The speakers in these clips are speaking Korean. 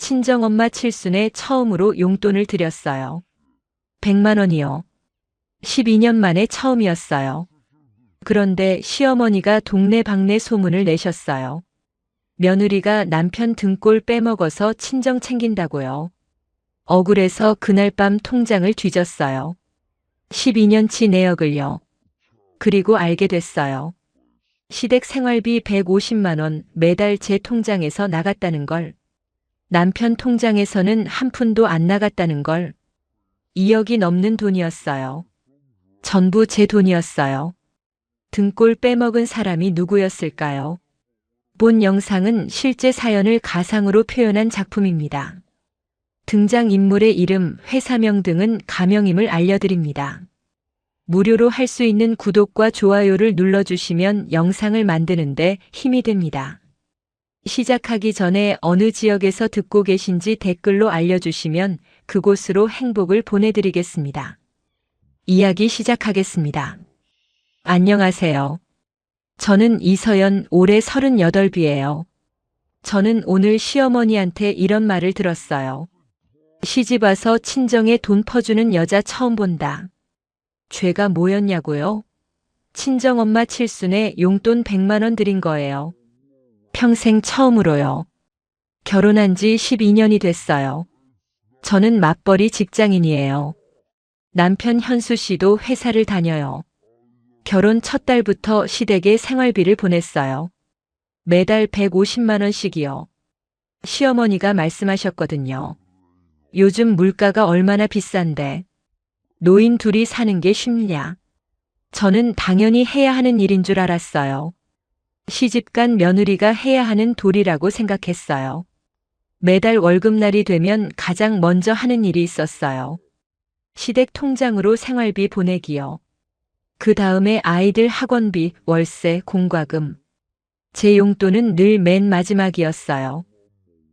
친정엄마 칠순에 처음으로 용돈을 드렸어요. 100만 원이요. 12년 만에 처음이었어요. 그런데 시어머니가 동네방네 소문을 내셨어요. 며느리가 남편 등골 빼먹어서 친정 챙긴다고요. 억울해서 그날 밤 통장을 뒤졌어요. 12년치 내역을요. 그리고 알게 됐어요. 시댁 생활비 150만 원 매달 제 통장에서 나갔다는 걸. 남편 통장에서는 한 푼도 안 나갔다는 걸. 2억이 넘는 돈이었어요. 전부 제 돈이었어요. 등골 빼먹은 사람이 누구였을까요? 본 영상은 실제 사연을 가상으로 표현한 작품입니다. 등장인물의 이름, 회사명 등은 가명임을 알려드립니다. 무료로 할 수 있는 구독과 좋아요를 눌러주시면 영상을 만드는데 힘이 됩니다. 시작하기 전에 어느 지역에서 듣고 계신지 댓글로 알려주시면 그곳으로 행복을 보내드리겠습니다. 이야기 시작하겠습니다. 안녕하세요. 저는 이서연, 올해 38이에요. 저는 오늘 시어머니한테 이런 말을 들었어요. 시집와서 친정에 돈 퍼주는 여자 처음 본다. 죄가 뭐였냐고요? 친정엄마 칠순에 용돈 100만 원 드린 거예요. 평생 처음으로요. 결혼한 지 12년이 됐어요. 저는 맞벌이 직장인이에요. 남편 현수 씨도 회사를 다녀요. 결혼 첫 달부터 시댁에 생활비를 보냈어요. 매달 150만 원씩이요. 시어머니가 말씀하셨거든요. 요즘 물가가 얼마나 비싼데 노인 둘이 사는 게 쉽냐. 저는 당연히 해야 하는 일인 줄 알았어요. 시집간 며느리가 해야 하는 도리라고 생각했어요. 매달 월급날이 되면 가장 먼저 하는 일이 있었어요. 시댁 통장으로 생활비 보내기요. 그 다음에 아이들 학원비, 월세, 공과금. 제 용돈은 늘 맨 마지막이었어요.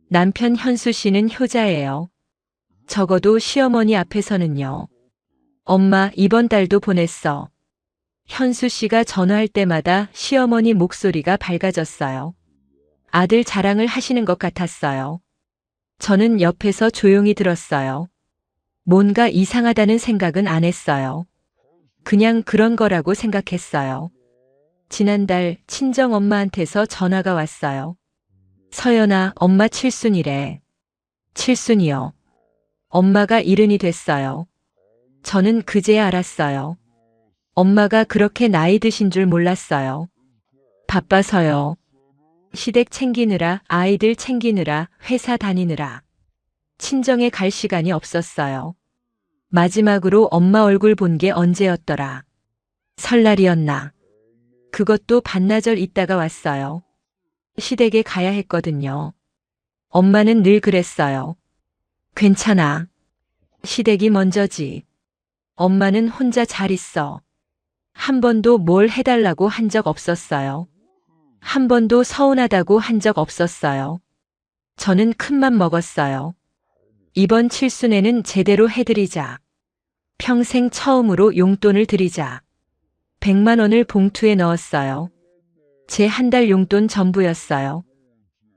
남편 현수 씨는 효자예요. 적어도 시어머니 앞에서는요. 엄마, 이번 달도 보냈어. 현수 씨가 전화할 때마다 시어머니 목소리가 밝아졌어요. 아들 자랑을 하시는 것 같았어요. 저는 옆에서 조용히 들었어요. 뭔가 이상하다는 생각은 안 했어요. 그냥 그런 거라고 생각했어요. 지난달 친정엄마한테서 전화가 왔어요. 서연아, 엄마 칠순이래. 칠순이요. 엄마가 70이 됐어요. 저는 그제야 알았어요. 엄마가 그렇게 나이 드신 줄 몰랐어요. 바빠서요. 시댁 챙기느라, 아이들 챙기느라, 회사 다니느라. 친정에 갈 시간이 없었어요. 마지막으로 엄마 얼굴 본 게 언제였더라. 설날이었나. 그것도 반나절 있다가 왔어요. 시댁에 가야 했거든요. 엄마는 늘 그랬어요. 괜찮아. 시댁이 먼저지. 엄마는 혼자 잘 있어. 한 번도 뭘 해달라고 한 적 없었어요. 한 번도 서운하다고 한 적 없었어요. 저는 큰맘 먹었어요. 이번 칠순에는 제대로 해드리자. 평생 처음으로 용돈을 드리자. 100만 원을 봉투에 넣었어요. 제 한 달 용돈 전부였어요.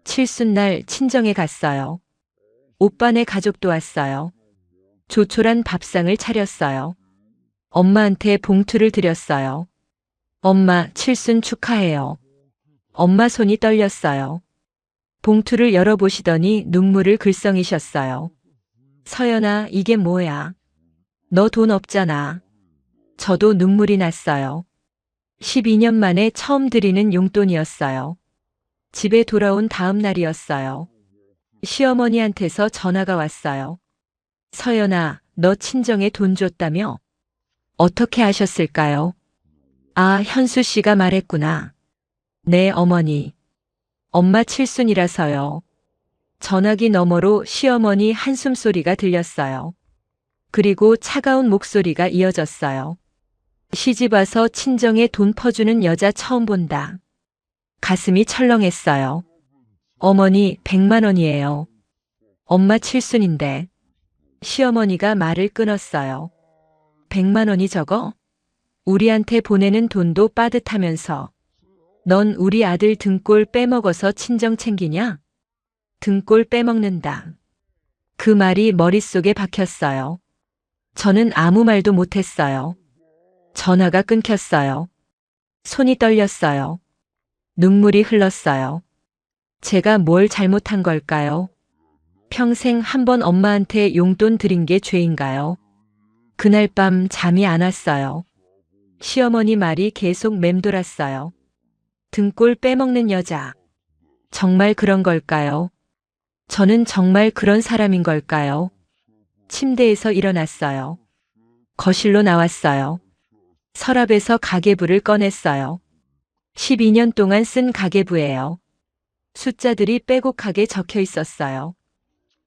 칠순날 친정에 갔어요. 오빠네 가족도 왔어요. 조촐한 밥상을 차렸어요. 엄마한테 봉투를 드렸어요. 엄마, 칠순 축하해요. 엄마 손이 떨렸어요. 봉투를 열어보시더니 눈물을 글썽이셨어요. 서연아, 이게 뭐야? 너 돈 없잖아. 저도 눈물이 났어요. 12년 만에 처음 드리는 용돈이었어요. 집에 돌아온 다음 날이었어요. 시어머니한테서 전화가 왔어요. 서연아, 너 친정에 돈 줬다며? 어떻게 하셨을까요? 아, 현수 씨가 말했구나. 네, 어머니. 엄마 칠순이라서요. 전화기 너머로 시어머니 한숨소리가 들렸어요. 그리고 차가운 목소리가 이어졌어요. 시집와서 친정에 돈 퍼주는 여자 처음 본다. 가슴이 철렁했어요. 어머니, 100만 원이에요. 엄마 칠순인데. 시어머니가 말을 끊었어요. 100만 원이 적어? 우리한테 보내는 돈도 빠듯하면서. 넌 우리 아들 등골 빼먹어서 친정 챙기냐? 등골 빼먹는다. 그 말이 머릿속에 박혔어요. 저는 아무 말도 못했어요. 전화가 끊겼어요. 손이 떨렸어요. 눈물이 흘렀어요. 제가 뭘 잘못한 걸까요? 평생 한 번 엄마한테 용돈 드린 게 죄인가요? 그날 밤 잠이 안 왔어요. 시어머니 말이 계속 맴돌았어요. 등골 빼먹는 여자. 정말 그런 걸까요? 저는 정말 그런 사람인 걸까요? 침대에서 일어났어요. 거실로 나왔어요. 서랍에서 가계부를 꺼냈어요. 12년 동안 쓴 가계부예요. 숫자들이 빼곡하게 적혀 있었어요.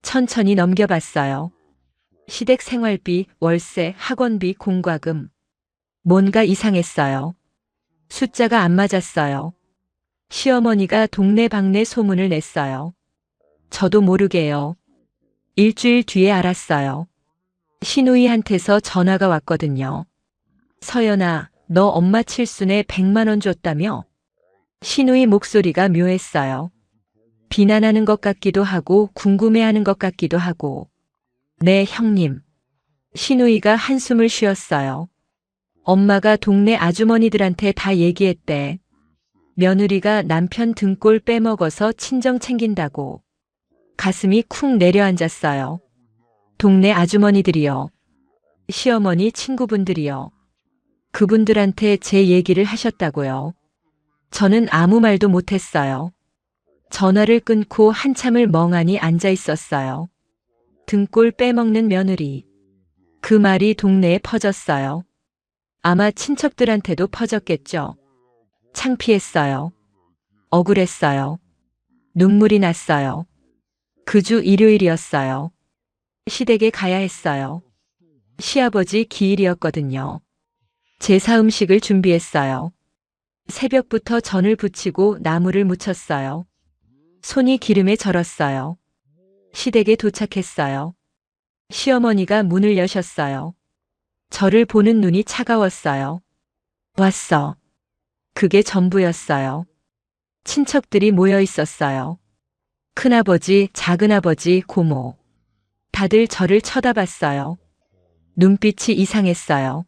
천천히 넘겨봤어요. 시댁 생활비, 월세, 학원비, 공과금. 뭔가 이상했어요. 숫자가 안 맞았어요. 시어머니가 동네방네 소문을 냈어요. 저도 모르게요. 일주일 뒤에 알았어요. 시누이한테서 전화가 왔거든요. 서연아, 너 엄마 칠순에 100만 원 줬다며? 시누이 목소리가 묘했어요. 비난하는 것 같기도 하고 궁금해하는 것 같기도 하고. 네, 형님. 시누이가 한숨을 쉬었어요. 엄마가 동네 아주머니들한테 다 얘기했대. 며느리가 남편 등골 빼먹어서 친정 챙긴다고. 가슴이 쿵 내려앉았어요. 동네 아주머니들이요. 시어머니 친구분들이요. 그분들한테 제 얘기를 하셨다고요. 저는 아무 말도 못했어요. 전화를 끊고 한참을 멍하니 앉아 있었어요. 등골 빼먹는 며느리. 그 말이 동네에 퍼졌어요. 아마 친척들한테도 퍼졌겠죠. 창피했어요. 억울했어요. 눈물이 났어요. 그 주 일요일이었어요. 시댁에 가야 했어요. 시아버지 기일이었거든요. 제사 음식을 준비했어요. 새벽부터 전을 부치고 나무를 묻혔어요. 손이 기름에 절었어요. 시댁에 도착했어요. 시어머니가 문을 여셨어요. 저를 보는 눈이 차가웠어요. 왔어. 그게 전부였어요. 친척들이 모여 있었어요. 큰아버지, 작은아버지, 고모. 다들 저를 쳐다봤어요. 눈빛이 이상했어요.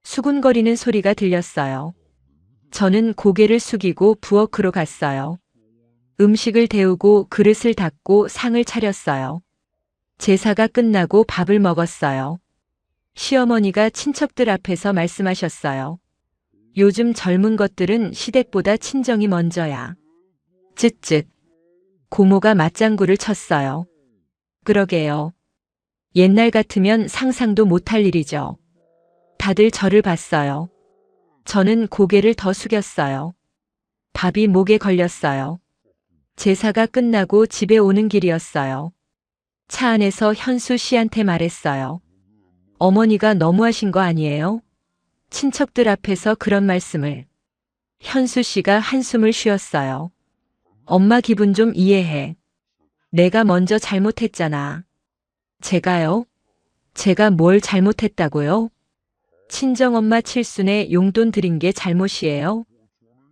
수군거리는 소리가 들렸어요. 저는 고개를 숙이고 부엌으로 갔어요. 음식을 데우고 그릇을 닦고 상을 차렸어요. 제사가 끝나고 밥을 먹었어요. 시어머니가 친척들 앞에서 말씀하셨어요. 요즘 젊은 것들은 시댁보다 친정이 먼저야. 쯧쯧. 고모가 맞장구를 쳤어요. 그러게요. 옛날 같으면 상상도 못할 일이죠. 다들 저를 봤어요. 저는 고개를 더 숙였어요. 밥이 목에 걸렸어요. 제사가 끝나고 집에 오는 길이었어요. 차 안에서 현수 씨한테 말했어요. 어머니가 너무하신 거 아니에요? 친척들 앞에서 그런 말씀을. 현수 씨가 한숨을 쉬었어요. 엄마 기분 좀 이해해. 내가 먼저 잘못했잖아. 제가요? 제가 뭘 잘못했다고요? 친정엄마 칠순에 용돈 드린 게 잘못이에요?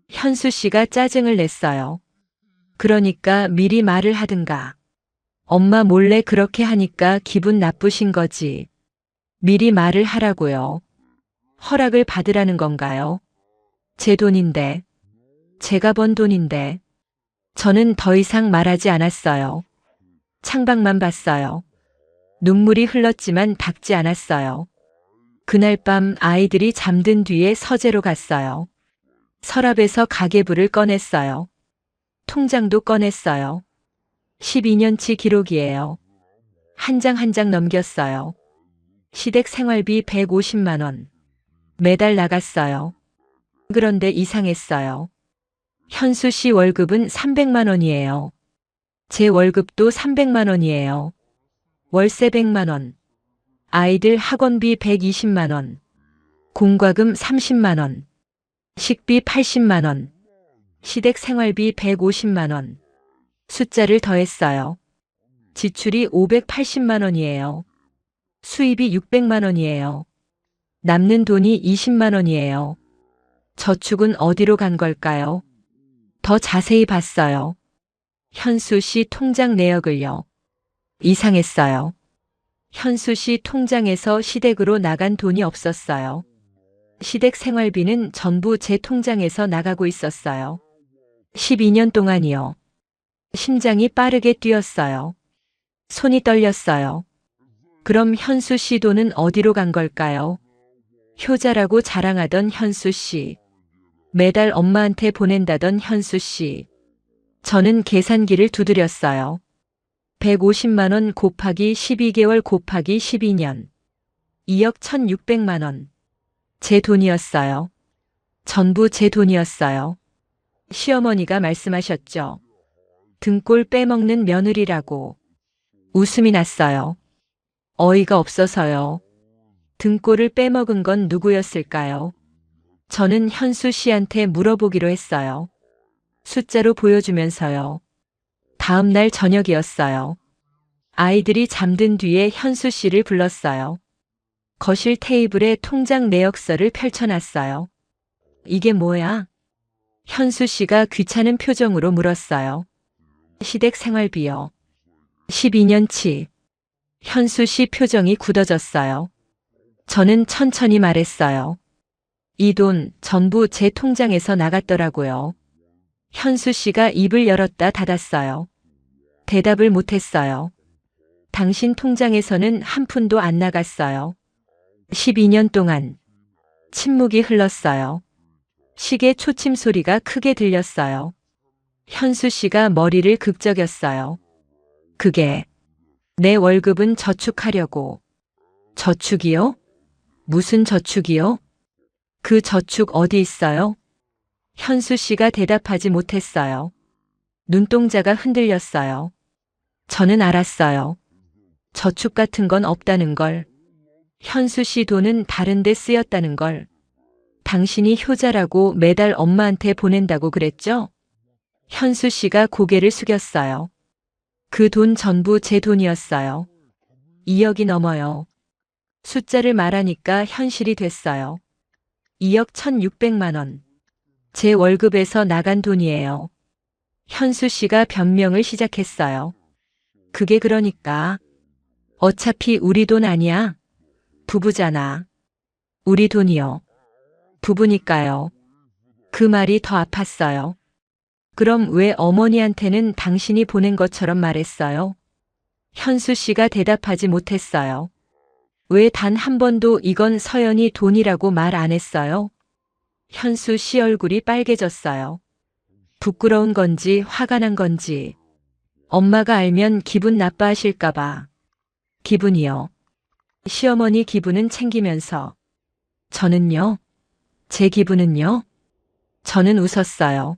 현수 씨가 짜증을 냈어요. 그러니까 미리 말을 하든가. 엄마 몰래 그렇게 하니까 기분 나쁘신 거지. 미리 말을 하라고요. 허락을 받으라는 건가요? 제 돈인데. 제가 번 돈인데. 저는 더 이상 말하지 않았어요. 창밖만 봤어요. 눈물이 흘렀지만 닦지 않았어요. 그날 밤 아이들이 잠든 뒤에 서재로 갔어요. 서랍에서 가계부를 꺼냈어요. 통장도 꺼냈어요. 12년치 기록이에요. 한 장 한 장 넘겼어요. 시댁 생활비 150만 원. 매달 나갔어요. 그런데 이상했어요. 현수 씨 월급은 300만 원이에요. 제 월급도 300만 원이에요. 월세 100만 원. 아이들 학원비 120만 원. 공과금 30만 원. 식비 80만 원. 시댁 생활비 150만 원. 숫자를 더했어요. 지출이 580만 원이에요. 수입이 600만 원이에요. 남는 돈이 20만 원이에요. 저축은 어디로 간 걸까요? 더 자세히 봤어요. 현수 씨 통장 내역을요. 이상했어요. 현수 씨 통장에서 시댁으로 나간 돈이 없었어요. 시댁 생활비는 전부 제 통장에서 나가고 있었어요. 12년 동안이요. 심장이 빠르게 뛰었어요. 손이 떨렸어요. 그럼 현수 씨 돈은 어디로 간 걸까요? 효자라고 자랑하던 현수 씨. 매달 엄마한테 보낸다던 현수 씨. 저는 계산기를 두드렸어요. 150만 원 곱하기 12개월 곱하기 12년. 2억 1,600만 원. 제 돈이었어요. 전부 제 돈이었어요. 시어머니가 말씀하셨죠. 등골 빼먹는 며느리라고. 웃음이 났어요. 어이가 없어서요. 등골을 빼먹은 건 누구였을까요? 저는 현수 씨한테 물어보기로 했어요. 숫자로 보여주면서요. 다음 날 저녁이었어요. 아이들이 잠든 뒤에 현수 씨를 불렀어요. 거실 테이블에 통장 내역서를 펼쳐놨어요. 이게 뭐야? 현수 씨가 귀찮은 표정으로 물었어요. 시댁 생활비요. 12년치. 현수 씨 표정이 굳어졌어요. 저는 천천히 말했어요. 이 돈 전부 제 통장에서 나갔더라고요. 현수 씨가 입을 열었다 닫았어요. 대답을 못했어요. 당신 통장에서는 한 푼도 안 나갔어요. 12년 동안. 침묵이 흘렀어요. 시계 초침 소리가 크게 들렸어요. 현수 씨가 머리를 극적였어요. 그게 내 월급은 저축하려고. 저축이요? 무슨 저축이요? 그 저축 어디 있어요? 현수 씨가 대답하지 못했어요. 눈동자가 흔들렸어요. 저는 알았어요. 저축 같은 건 없다는 걸. 현수 씨 돈은 다른 데 쓰였다는 걸. 당신이 효자라고 매달 엄마한테 보낸다고 그랬죠? 현수 씨가 고개를 숙였어요. 그 돈 전부 제 돈이었어요. 2억이 넘어요. 숫자를 말하니까 현실이 됐어요. 2억 1,600만 원. 제 월급에서 나간 돈이에요. 현수 씨가 변명을 시작했어요. 그게 그러니까. 어차피 우리 돈 아니야. 부부잖아. 우리 돈이요. 부부니까요. 그 말이 더 아팠어요. 그럼 왜 어머니한테는 당신이 보낸 것처럼 말했어요? 현수 씨가 대답하지 못했어요. 왜 단 한 번도 이건 서연이 돈이라고 말 안 했어요? 현수 씨 얼굴이 빨개졌어요. 부끄러운 건지 화가 난 건지. 엄마가 알면 기분 나빠하실까봐. 기분이요. 시어머니 기분은 챙기면서. 저는요? 제 기분은요? 저는 웃었어요.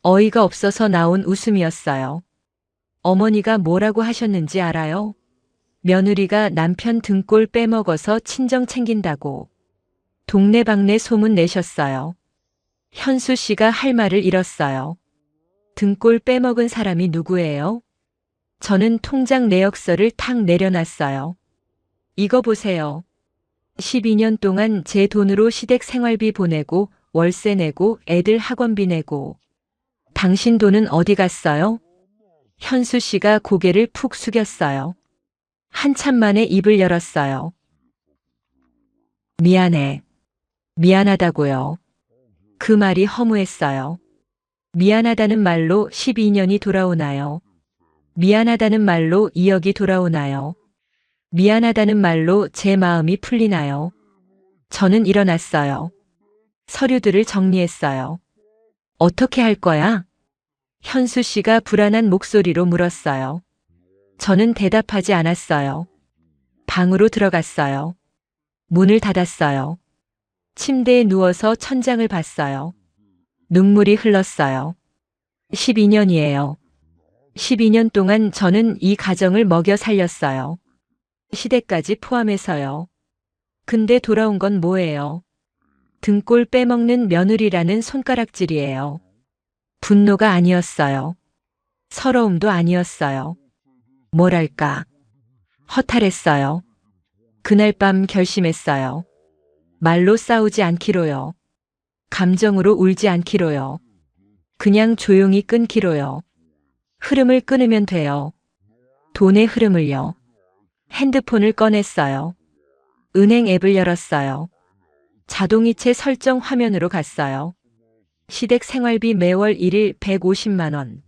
어이가 없어서 나온 웃음이었어요. 어머니가 뭐라고 하셨는지 알아요? 며느리가 남편 등골 빼먹어서 친정 챙긴다고. 동네방네 소문 내셨어요. 현수 씨가 할 말을 잃었어요. 등골 빼먹은 사람이 누구예요? 저는 통장 내역서를 탁 내려놨어요. 이거 보세요. 12년 동안 제 돈으로 시댁 생활비 보내고 월세 내고 애들 학원비 내고. 당신 돈은 어디 갔어요? 현수 씨가 고개를 푹 숙였어요. 한참 만에 입을 열었어요. 미안해. 미안하다고요. 그 말이 허무했어요. 미안하다는 말로 12년이 돌아오나요? 미안하다는 말로 2억이 돌아오나요? 미안하다는 말로 제 마음이 풀리나요? 저는 일어났어요. 서류들을 정리했어요. 어떻게 할 거야? 현수 씨가 불안한 목소리로 물었어요. 저는 대답하지 않았어요. 방으로 들어갔어요. 문을 닫았어요. 침대에 누워서 천장을 봤어요. 눈물이 흘렀어요. 12년이에요. 12년 동안 저는 이 가정을 먹여 살렸어요. 시댁까지 포함해서요. 근데 돌아온 건 뭐예요? 등골 빼먹는 며느리라는 손가락질이에요. 분노가 아니었어요. 서러움도 아니었어요. 뭐랄까. 허탈했어요. 그날 밤 결심했어요. 말로 싸우지 않기로요. 감정으로 울지 않기로요. 그냥 조용히 끊기로요. 흐름을 끊으면 돼요. 돈의 흐름을요. 핸드폰을 꺼냈어요. 은행 앱을 열었어요. 자동이체 설정 화면으로 갔어요. 시댁 생활비 매월 1일 150만 원.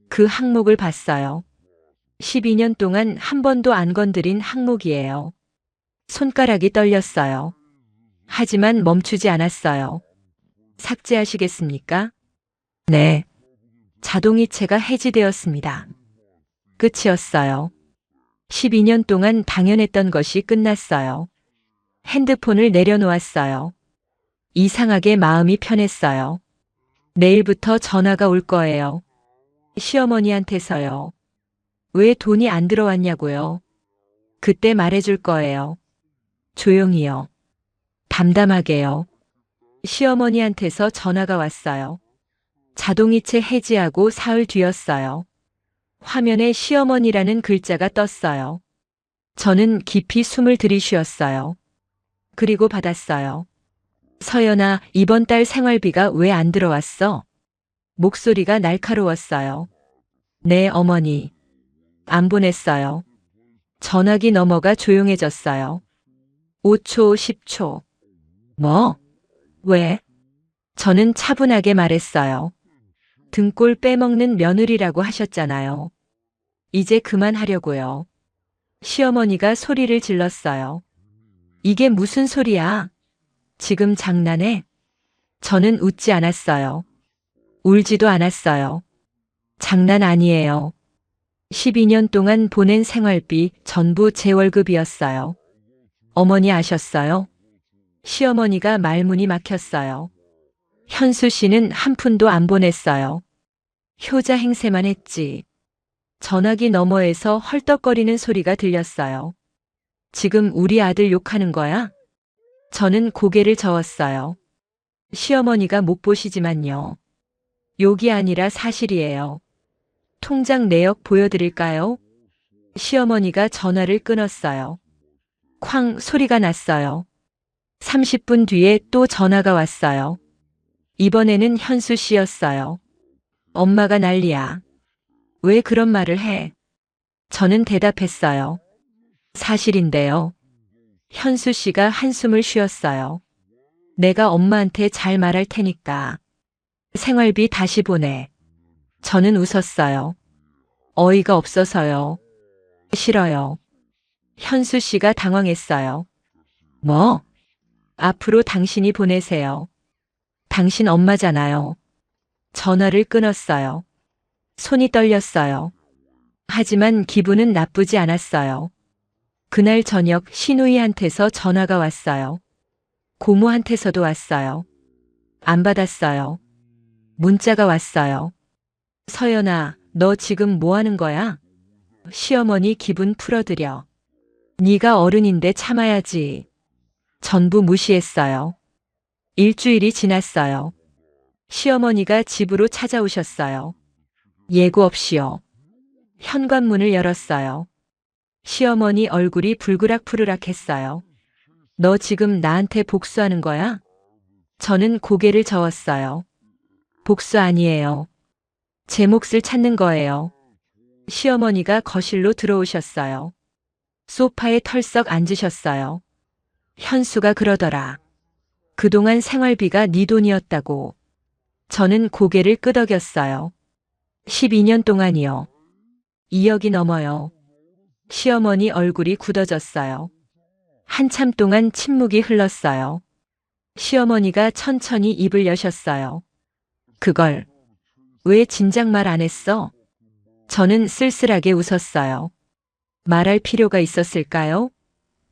그 항목을 봤어요. 12년 동안 한 번도 안 건드린 항목이에요. 손가락이 떨렸어요. 하지만 멈추지 않았어요. 삭제하시겠습니까? 네. 자동이체가 해지되었습니다. 끝이었어요. 12년 동안 당연했던 것이 끝났어요. 핸드폰을 내려놓았어요. 이상하게 마음이 편했어요. 내일부터 전화가 올 거예요. 시어머니한테서요. 왜 돈이 안 들어왔냐고요. 그때 말해줄 거예요. 조용히요. 담담하게요. 시어머니한테서 전화가 왔어요. 자동이체 해지하고 사흘 뒤였어요. 화면에 시어머니라는 글자가 떴어요. 저는 깊이 숨을 들이쉬었어요. 그리고 받았어요. 서연아, 이번 달 생활비가 왜 안 들어왔어? 목소리가 날카로웠어요. 네, 어머니. 안 보냈어요. 전화기 너머가 조용해졌어요. 5초, 10초. 뭐? 왜? 저는 차분하게 말했어요. 등골 빼먹는 며느리라고 하셨잖아요. 이제 그만하려고요. 시어머니가 소리를 질렀어요. 이게 무슨 소리야? 지금 장난해? 저는 웃지 않았어요. 울지도 않았어요. 장난 아니에요. 12년 동안 보낸 생활비 전부 제 월급이었어요. 어머니 아셨어요? 시어머니가 말문이 막혔어요. 현수 씨는 한 푼도 안 보냈어요. 효자 행세만 했지. 전화기 너머에서 헐떡거리는 소리가 들렸어요. 지금 우리 아들 욕하는 거야? 저는 고개를 저었어요. 시어머니가 못 보시지만요. 욕이 아니라 사실이에요. 통장 내역 보여드릴까요? 시어머니가 전화를 끊었어요. 쾅 소리가 났어요. 30분 뒤에 또 전화가 왔어요. 이번에는 현수 씨였어요. 엄마가 난리야. 왜 그런 말을 해? 저는 대답했어요. 사실인데요. 현수 씨가 한숨을 쉬었어요. 내가 엄마한테 잘 말할 테니까. 생활비 다시 보내. 저는 웃었어요. 어이가 없어서요. 싫어요. 현수 씨가 당황했어요. 뭐? 앞으로 당신이 보내세요. 당신 엄마잖아요. 전화를 끊었어요. 손이 떨렸어요. 하지만 기분은 나쁘지 않았어요. 그날 저녁 시누이한테서 전화가 왔어요. 고모한테서도 왔어요. 안 받았어요. 문자가 왔어요. 서연아, 너 지금 뭐 하는 거야? 시어머니 기분 풀어드려. 네가 어른인데 참아야지. 전부 무시했어요. 일주일이 지났어요. 시어머니가 집으로 찾아오셨어요. 예고 없이요. 현관문을 열었어요. 시어머니 얼굴이 불그락푸르락했어요. 너 지금 나한테 복수하는 거야? 저는 고개를 저었어요. 복수 아니에요. 제 몫을 찾는 거예요. 시어머니가 거실로 들어오셨어요. 소파에 털썩 앉으셨어요. 현수가 그러더라. 그동안 생활비가 네 돈이었다고. 저는 고개를 끄덕였어요. 12년 동안이요. 2억이 넘어요. 시어머니 얼굴이 굳어졌어요. 한참 동안 침묵이 흘렀어요. 시어머니가 천천히 입을 여셨어요. 그걸 왜 진작 말 안 했어? 저는 쓸쓸하게 웃었어요. 말할 필요가 있었을까요?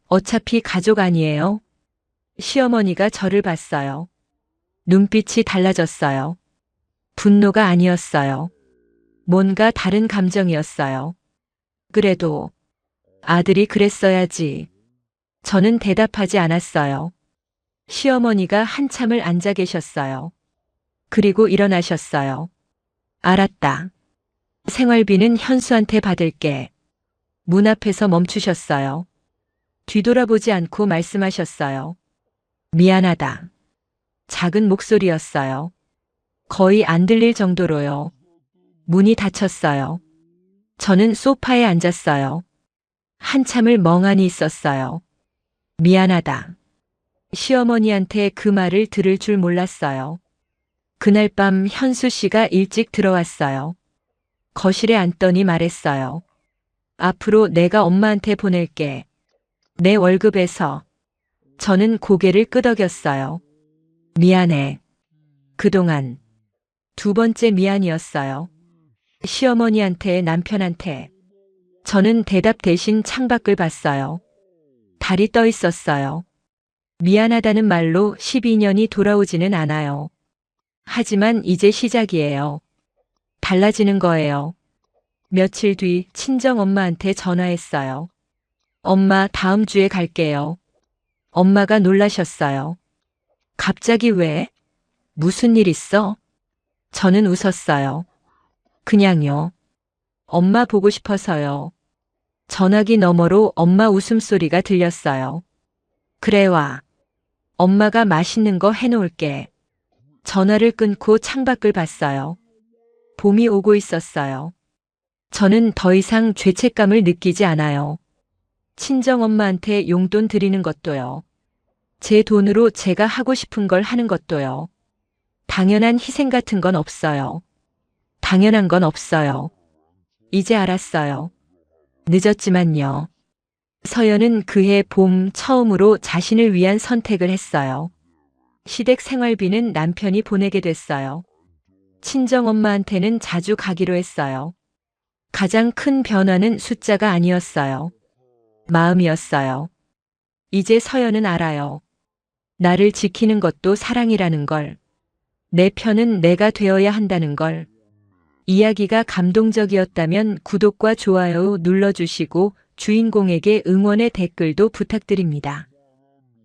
어차피 가족 아니에요. 시어머니가 저를 봤어요. 눈빛이 달라졌어요. 분노가 아니었어요. 뭔가 다른 감정이었어요. 그래도 아들이 그랬어야지. 저는 대답하지 않았어요. 시어머니가 한참을 앉아 계셨어요. 그리고 일어나셨어요. 알았다. 생활비는 현수한테 받을게. 문 앞에서 멈추셨어요. 뒤돌아보지 않고 말씀하셨어요. 미안하다. 작은 목소리였어요. 거의 안 들릴 정도로요. 문이 닫혔어요. 저는 소파에 앉았어요. 한참을 멍하니 있었어요. 미안하다. 시어머니한테 그 말을 들을 줄 몰랐어요. 그날 밤 현수 씨가 일찍 들어왔어요. 거실에 앉더니 말했어요. 앞으로 내가 엄마한테 보낼게. 내 월급에서. 저는 고개를 끄덕였어요. 미안해. 그동안. 두 번째 미안이었어요. 시어머니한테, 남편한테. 저는 대답 대신 창밖을 봤어요. 달이 떠 있었어요. 미안하다는 말로 12년이 돌아오지는 않아요. 하지만 이제 시작이에요. 달라지는 거예요. 며칠 뒤 친정엄마한테 전화했어요. 엄마, 다음 주에 갈게요. 엄마가 놀라셨어요. 갑자기 왜? 무슨 일 있어? 저는 웃었어요. 그냥요. 엄마 보고 싶어서요. 전화기 너머로 엄마 웃음소리가 들렸어요. 그래 와. 엄마가 맛있는 거 해놓을게. 전화를 끊고 창밖을 봤어요. 봄이 오고 있었어요. 저는 더 이상 죄책감을 느끼지 않아요. 친정엄마한테 용돈 드리는 것도요. 제 돈으로 제가 하고 싶은 걸 하는 것도요. 당연한 희생 같은 건 없어요. 당연한 건 없어요. 이제 알았어요. 늦었지만요. 서연은 그해 봄 처음으로 자신을 위한 선택을 했어요. 시댁 생활비는 남편이 보내게 됐어요. 친정엄마한테는 자주 가기로 했어요. 가장 큰 변화는 숫자가 아니었어요. 마음이었어요. 이제 서연은 알아요. 나를 지키는 것도 사랑이라는 걸. 내 편은 내가 되어야 한다는 걸. 이야기가 감동적이었다면 구독과 좋아요 눌러주시고 주인공에게 응원의 댓글도 부탁드립니다.